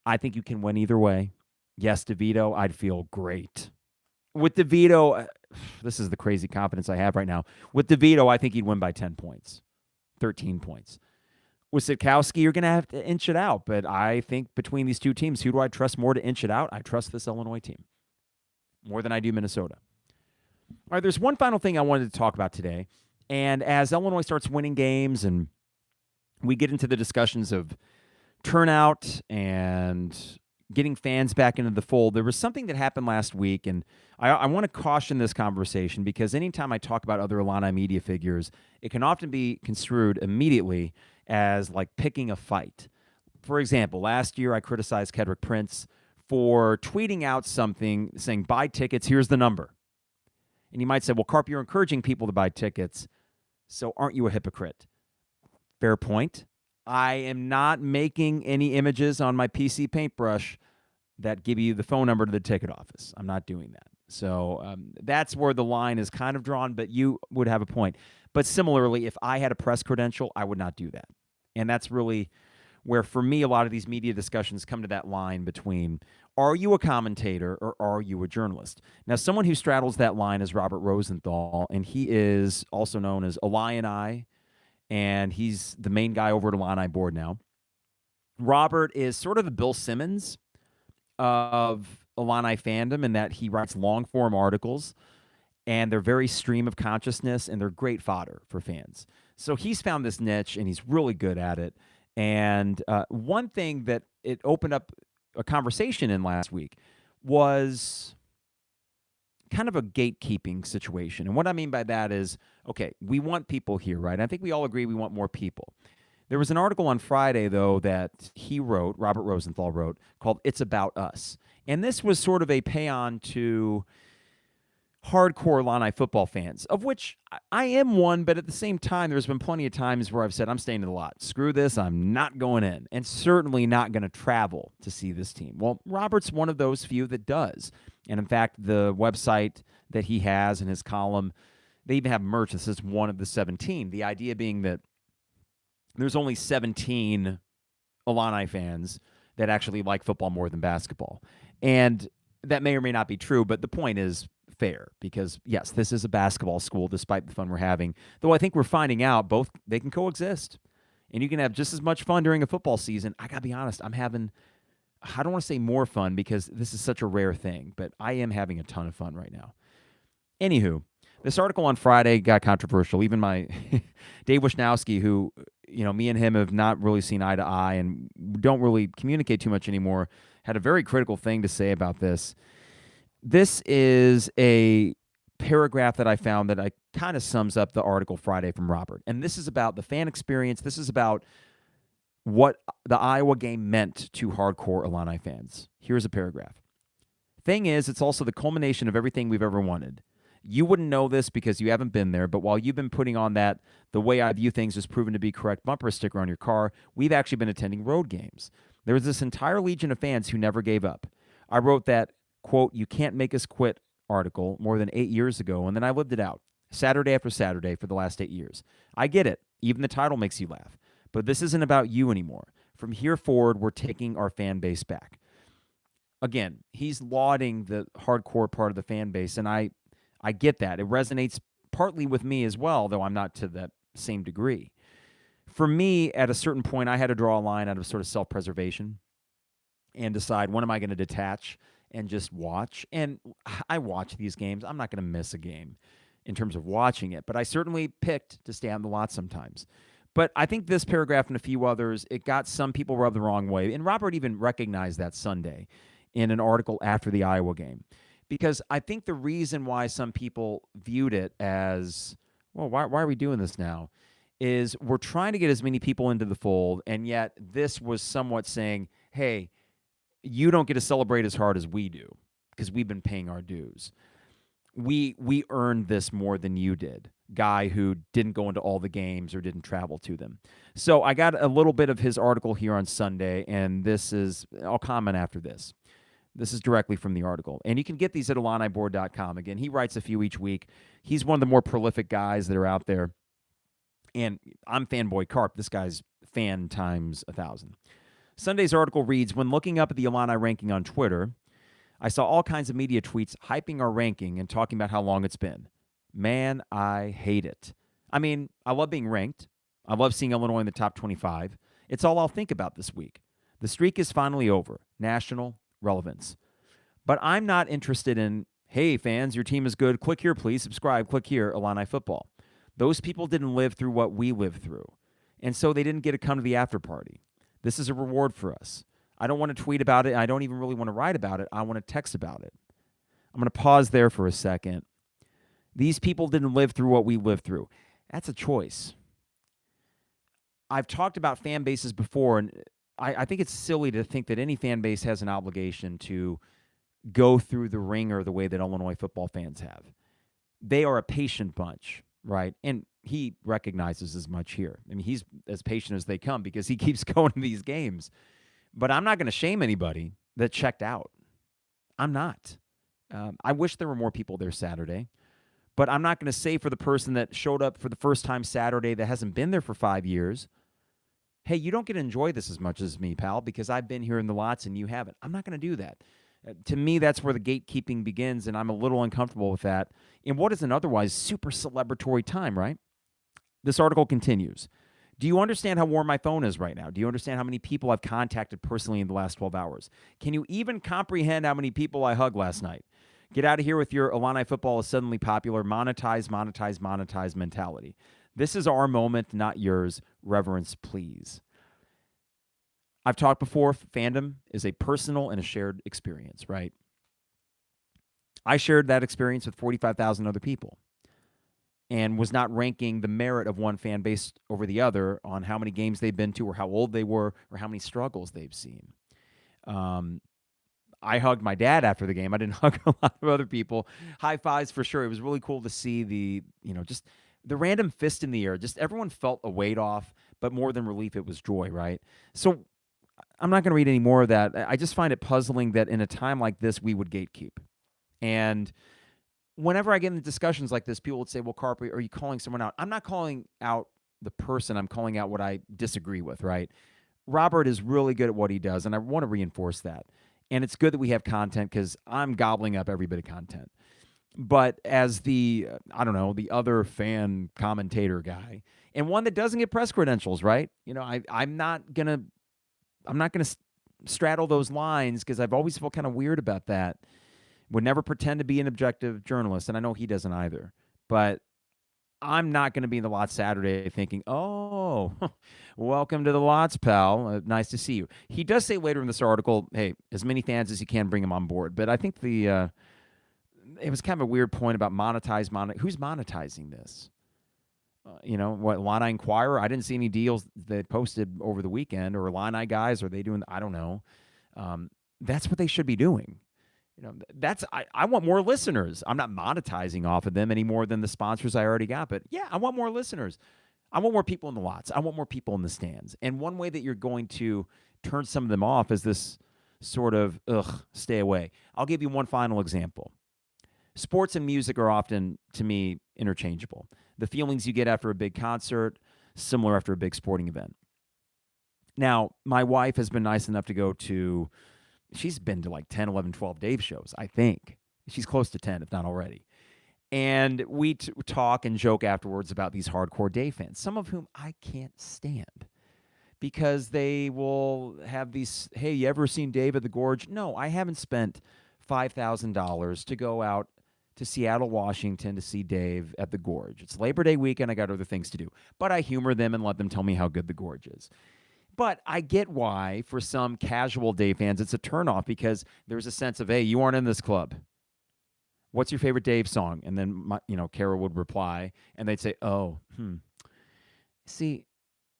I think you can win either way. Yes, DeVito, I'd feel great. With DeVito, this is the crazy confidence I have right now. With DeVito, I think he'd win by 10 points, 13 points. With Sitkowski, you're going to have to inch it out. But I think between these two teams, who do I trust more to inch it out? I trust this Illinois team more than I do Minnesota. All right, there's one final thing I wanted to talk about today. And as Illinois starts winning games and we get into the discussions of turnout and getting fans back into the fold, there was something that happened last week, and I want to caution this conversation because anytime I talk about other Illini media figures, it can often be construed immediately as like picking a fight. For example, last year I criticized Kedrick Prince for tweeting out something saying, buy tickets, here's the number. And you might say, well, Carp, you're encouraging people to buy tickets, so aren't you a hypocrite? Fair point. I am not making any images on my PC paintbrush that give you the phone number to the ticket office. I'm not doing that. So that's where the line is kind of drawn, but you would have a point. But similarly, if I had a press credential, I would not do that. And that's really where, for me, a lot of these media discussions come to that line between, are you a commentator or are you a journalist? Now, someone who straddles that line is Robert Rosenthal, and he is also known as Illini, and he's the main guy over at Illini Board now. Robert is sort of the Bill Simmons of Illini fandom in that he writes long-form articles, and they're very stream of consciousness, and they're great fodder for fans. So he's found this niche, and he's really good at it. And one thing that it opened up a conversation in last week was kind of a gatekeeping situation. And what I mean by that is, okay, we want people here, right? I think we all agree we want more people. There was an article on Friday, though, that he wrote, Robert Rosenthal wrote, called It's About Us. And this was sort of a pay-on to hardcore Illini football fans, of which I am one, but at the same time, there's been plenty of times where I've said, I'm staying in the lot. Screw this, I'm not going in, and certainly not going to travel to see this team. Well, Robert's one of those few that does. And in fact, the website that he has in his column, they even have merch that says one of the 17. The idea being that there's only 17 Illini fans that actually like football more than basketball. And that may or may not be true, but the point is fair because, yes, this is a basketball school despite the fun we're having. Though I think we're finding out both they can coexist. And you can have just as much fun during a football season. I got to be honest, I don't want to say more fun because this is such a rare thing, but I am having a ton of fun right now. Anywho, this article on Friday got controversial. Even my Dave Wisnowski, who, me and him have not really seen eye to eye and don't really communicate too much anymore, had a very critical thing to say about this. This is a paragraph that I found that kind of sums up the article Friday from Robert. And this is about the fan experience. This is about what the Iowa game meant to hardcore Illini fans. Here's a paragraph. Thing is, it's also the culmination of everything we've ever wanted. You wouldn't know this because you haven't been there, but while you've been putting on that "the way I view things has proven to be correct" bumper sticker on your car, we've actually been attending road games. There was this entire legion of fans who never gave up. I wrote that, quote, "You can't make us quit" article more than 8 years ago, and then I lived it out, Saturday after Saturday for the last 8 years. I get it. Even the title makes you laugh. But this isn't about you anymore. From here forward, we're taking our fan base back. Again, he's lauding the hardcore part of the fan base, and I get that. It resonates partly with me as well, though I'm not to that same degree. For me, at a certain point, I had to draw a line out of sort of self-preservation and decide, when am I going to detach and just watch? And I watch these games. I'm not going to miss a game in terms of watching it, but I certainly picked to stay on the lot sometimes. But I think this paragraph and a few others, it got some people rubbed the wrong way. And Robert even recognized that Sunday in an article after the Iowa game. Because I think the reason why some people viewed it as, well, why are we doing this now, is we're trying to get as many people into the fold, and yet this was somewhat saying, hey, you don't get to celebrate as hard as we do because we've been paying our dues. We earned this more than you did, guy who didn't go into all the games or didn't travel to them. So I got a little bit of his article here on Sunday, and I'll comment after this. This is directly from the article. And you can get these at IlliniBoard.com. Again, he writes a few each week. He's one of the more prolific guys that are out there. And I'm fanboy Carp. This guy's fan times 1,000. Sunday's article reads, when looking up at the Illini ranking on Twitter, I saw all kinds of media tweets hyping our ranking and talking about how long it's been. Man, I hate it. I mean, I love being ranked. I love seeing Illinois in the top 25. It's all I'll think about this week. The streak is finally over. National relevance. But I'm not interested in, hey, fans, your team is good. Click here, please. Subscribe. Click here, Illini football. Those people didn't live through what we lived through. And so they didn't get to come to the after party. This is a reward for us. I don't want to tweet about it. I don't even really want to write about it. I want to text about it. I'm going to pause there for a second. These people didn't live through what we lived through. That's a choice. I've talked about fan bases before, and I think it's silly to think that any fan base has an obligation to go through the ringer the way that Illinois football fans have. They are a patient bunch, right? And he recognizes as much here. I mean, he's as patient as they come because he keeps going to these games. But I'm not going to shame anybody that checked out. I'm not. I wish there were more people there Saturday. But I'm not going to say for the person that showed up for the first time Saturday that hasn't been there for 5 years, hey, you don't get to enjoy this as much as me, pal, because I've been here in the lots and you haven't. I'm not going to do that. To me, that's where the gatekeeping begins, and I'm a little uncomfortable with that in what is an otherwise super celebratory time, right? This article continues. Do you understand how warm my phone is right now? Do you understand how many people I've contacted personally in the last 12 hours? Can you even comprehend how many people I hugged last night? Get out of here with your Illini football is suddenly popular, monetize mentality. This is our moment, not yours. Reverence, please. I've talked before, fandom is a personal and a shared experience, right? I shared that experience with 45,000 other people and was not ranking the merit of one fan base over the other on how many games they've been to or how old they were or how many struggles they've seen. I hugged my dad after the game. I didn't hug a lot of other people. High fives for sure. It was really cool to see just the random fist in the air. Just everyone felt a weight off, but more than relief, it was joy, right? So I'm not going to read any more of that. I just find it puzzling that in a time like this, we would gatekeep. And whenever I get into discussions like this, people would say, well, Carp, are you calling someone out? I'm not calling out the person. I'm calling out what I disagree with, right? Robert is really good at what he does, and I want to reinforce that. And it's good that we have content because I'm gobbling up every bit of content. But as the other fan commentator guy, and one that doesn't get press credentials, right? I'm not gonna straddle those lines because I've always felt kind of weird about that. Would never pretend to be an objective journalist, and I know he doesn't either. But I'm not going to be in the lot Saturday thinking, oh, welcome to the lots, pal. Nice to see you. He does say later in this article, hey, as many fans as you can, bring them on board. But I think it was kind of a weird point about monetize. Who's monetizing this? What Illini Inquirer? I didn't see any deals that posted over the weekend, or Illini guys. Are they doing? I don't know. That's what they should be doing. I want more listeners. I'm not monetizing off of them any more than the sponsors I already got. But yeah, I want more listeners. I want more people in the lots. I want more people in the stands. And one way that you're going to turn some of them off is this sort of, stay away. I'll give you one final example. Sports and music are often, to me, interchangeable. The feelings you get after a big concert, similar after a big sporting event. Now, my wife has been nice enough to go to, she's been to like 10, 11, 12 Dave shows, I think. She's close to 10, if not already. And we talk and joke afterwards about these hardcore Dave fans, some of whom I can't stand, because they will have these, hey, you ever seen Dave at the Gorge? No, I haven't spent $5,000 to go out to Seattle, Washington to see Dave at the Gorge. It's Labor Day weekend. I got other things to do. But I humor them and let them tell me how good the Gorge is. But I get why, for some casual Dave fans, it's a turnoff, because there's a sense of, hey, you aren't in this club. What's your favorite Dave song? And then, Kara would reply, and they'd say, See,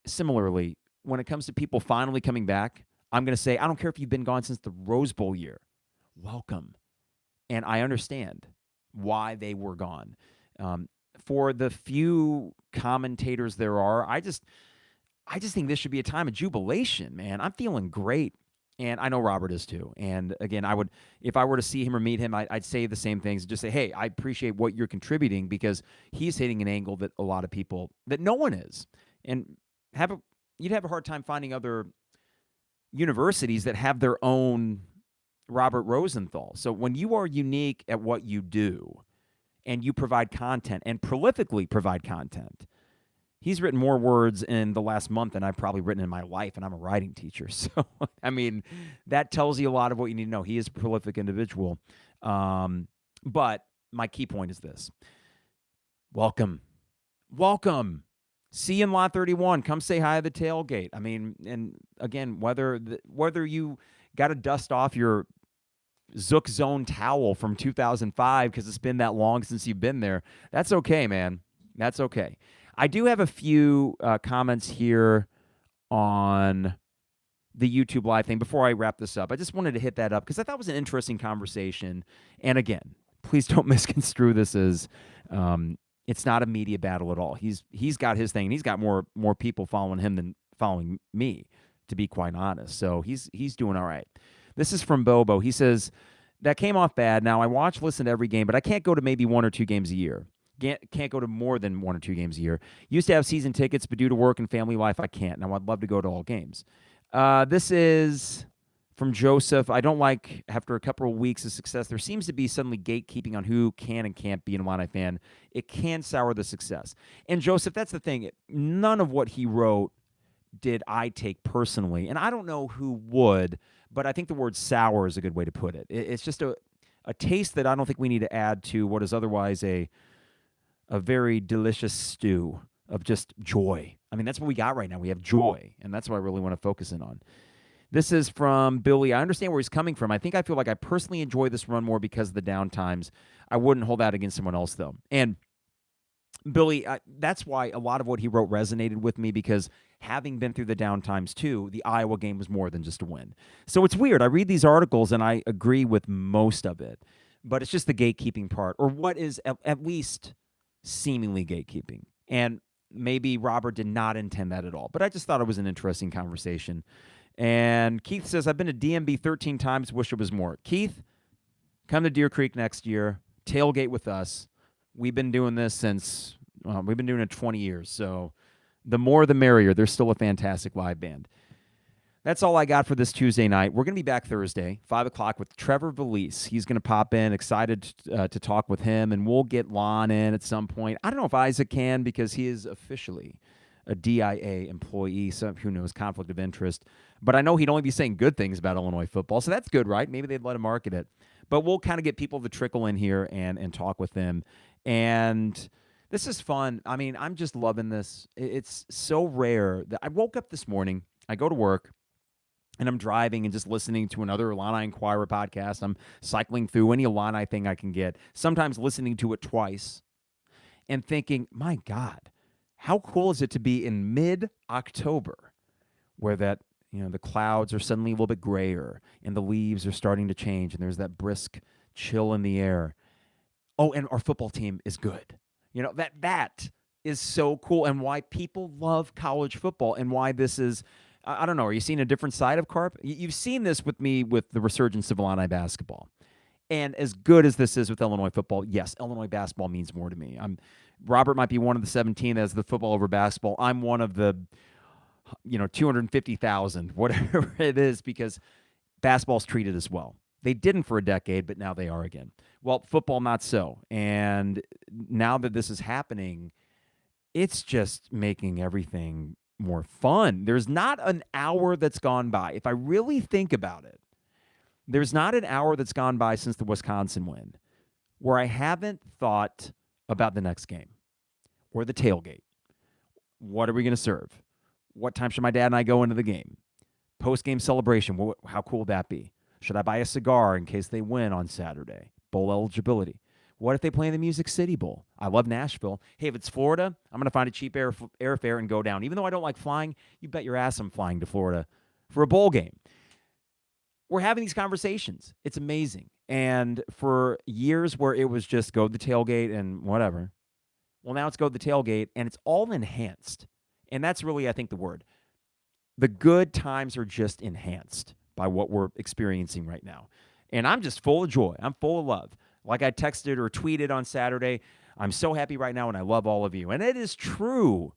similarly, when it comes to people finally coming back, I'm going to say, I don't care if you've been gone since the Rose Bowl year. Welcome. And I understand why they were gone. For the few commentators there are, I just think this should be a time of jubilation, man. I'm feeling great. And I know Robert is too. And again, if I were to see him or meet him, I'd say the same things. Just say, hey, I appreciate what you're contributing, because he's hitting an angle that a lot of people, that no one is. And you'd have a hard time finding other universities that have their own Robert Rosenthal. So when you are unique at what you do and you provide content and prolifically provide content, he's written more words in the last month than I've probably written in my life, and I'm a writing teacher. So, I mean, that tells you a lot of what you need to know. He is a prolific individual. But my key point is this. Welcome. See you in Lot 31. Come say hi at the tailgate. I mean, and again, whether you got to dust off your Zook Zone towel from 2005 because it's been that long since you've been there, that's okay, man. That's okay. I do have a few comments here on the YouTube Live thing before I wrap this up. I just wanted to hit that up because I thought it was an interesting conversation. And again, please don't misconstrue this as it's not a media battle at all. He's got his thing, and he's got more people following him than following me, to be quite honest. So he's doing all right. This is from Bobo. He says, that came off bad. Now, I listen to every game, but I can't go to maybe 1 or 2 games a year. Can't go to more than 1 or 2 games a year. Used to have season tickets, but due to work and family life, I can't. Now, I'd love to go to all games. This is from Joseph. I don't like, after a couple of weeks of success, there seems to be suddenly gatekeeping on who can and can't be an Illini fan. It can sour the success. And Joseph, that's the thing. None of what he wrote did I take personally. And I don't know who would, but I think the word sour is a good way to put it. It's just a taste that I don't think we need to add to what is otherwise a very delicious stew of just joy. I mean, that's what we got right now. We have joy, and that's what I really want to focus in on. This is from Billy. I understand where he's coming from. I feel like I personally enjoy this run more because of the downtimes. I wouldn't hold that against someone else, though. And Billy, that's why a lot of what he wrote resonated with me, because having been through the downtimes too, the Iowa game was more than just a win. So it's weird. I read these articles, and I agree with most of it, but it's just the gatekeeping part, or what is at least seemingly gatekeeping. And maybe Robert did not intend that at all, but I just thought it was an interesting conversation. And Keith says, I've been to DMB 13 times, wish it was more. Keith, come to Deer Creek next year, tailgate with us. We've been doing this since, we've been doing it 20 years, so the more the merrier. They're still a fantastic live band. That's all I got for this Tuesday night. We're going to be back Thursday, 5 o'clock, with Trevor Valise. He's going to pop in. Excited to talk with him, and we'll get Lon in at some point. I don't know if Isaac can, because he is officially a DIA employee, so who knows, conflict of interest. But I know he'd only be saying good things about Illinois football, so that's good, right? Maybe they'd let him market it. But we'll kind of get people to trickle in here and talk with them. And this is fun. I mean, I'm just loving this. It's so rare that I woke up this morning, I go to work, and I'm driving and just listening to another Illini Inquirer podcast. I'm cycling through any Illini thing I can get, sometimes listening to it twice and thinking, my God, How cool is it to be in mid-October where that, the clouds are suddenly a little bit grayer and the leaves are starting to change and there's that brisk chill in the air. Oh, and our football team is good. That is so cool, and why people love college football, and why this is, I don't know, are you seeing a different side of Carp? You've seen this with me with the resurgence of Illini basketball. And as good as this is with Illinois football, yes, Illinois basketball means more to me. Robert might be one of the 17 that has the football over basketball. I'm one of the 250,000, whatever it is, because basketball's treated as well. They didn't for a decade, but now they are again. Well, football, not so. And now that this is happening, it's just making everything more fun. There's not an hour that's gone by. If I really think about it, there's not an hour that's gone by since the Wisconsin win where I haven't thought about the next game or the tailgate. What are we going to serve? What time should my dad and I go into the game? Post-game celebration, how cool would that be? Should I buy a cigar in case they win on Saturday? Bowl eligibility. What if they play in the Music City Bowl? I love Nashville. Hey, if it's Florida, I'm going to find a cheap airfare and go down. Even though I don't like flying, you bet your ass I'm flying to Florida for a bowl game. We're having these conversations. It's amazing. And for years where it was just go to the tailgate and whatever, well, now it's go to the tailgate, and it's all enhanced. And that's really, I think, the word. The good times are just enhanced by what we're experiencing right now. And I'm just full of joy. I'm full of love. Like I texted or tweeted on Saturday, I'm so happy right now, and I love all of you. And it is true.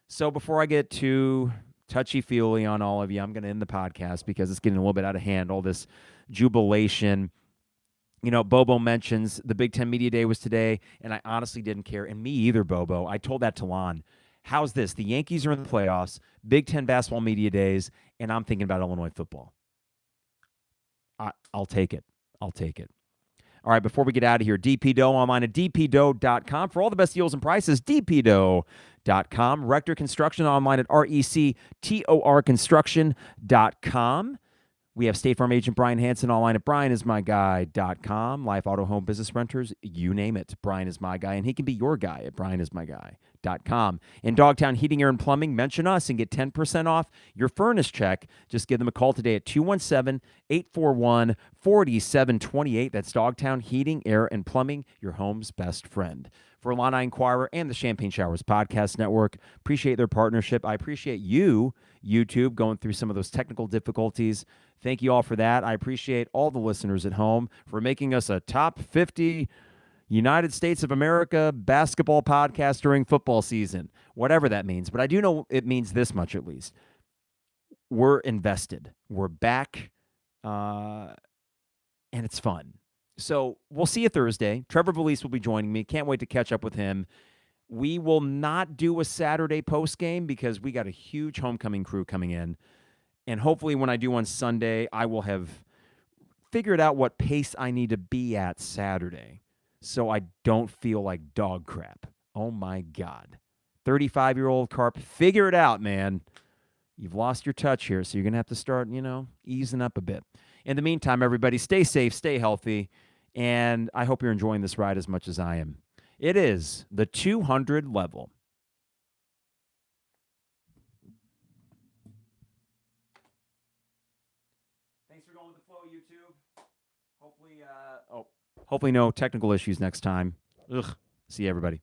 So before I get too touchy-feely on all of you, I'm going to end the podcast because it's getting a little bit out of hand, all this jubilation. Bobo mentions the Big Ten Media Day was today, and I honestly didn't care. And me either, Bobo. I told that to Lon. How's this? The Yankees are in the playoffs, Big Ten Basketball Media Days, and I'm thinking about Illinois football. I'll take it. I'll take it. All right, before we get out of here, DP Dough online at dpdough.com. For all the best deals and prices, dpdough.com. Rector Construction online at rectorconstruction.com. We have State Farm agent Brian Hansen online at brianismyguy.com. Life, auto, home, business renters, you name it. Brian is my guy, and he can be your guy at brianismyguy.com. In Dogtown Heating, Air, and Plumbing, mention us and get 10% off your furnace check. Just give them a call today at 217-841-4728. That's Dogtown Heating, Air, and Plumbing, your home's best friend. For Illini Inquirer and the Champagne Showers Podcast Network, appreciate their partnership. I appreciate you, YouTube, going through some of those technical difficulties. Thank you all for that. I appreciate all the listeners at home for making us a top 50 United States of America basketball podcast during football season, whatever that means. But I do know it means this much at least. We're invested. We're back, and it's fun. So we'll see you Thursday. Trevor Valise will be joining me. Can't wait to catch up with him. We will not do a Saturday post game because we got a huge homecoming crew coming in. And hopefully when I do on Sunday, I will have figured out what pace I need to be at Saturday so I don't feel like dog crap. Oh, my God. 35-year-old Carp, figure it out, man. You've lost your touch here, so you're going to have to start, easing up a bit. In the meantime, everybody, stay safe, stay healthy, and I hope you're enjoying this ride as much as I am. It is the 200 level. Thanks for going with the flow, YouTube. Hopefully no technical issues next time. See you, everybody.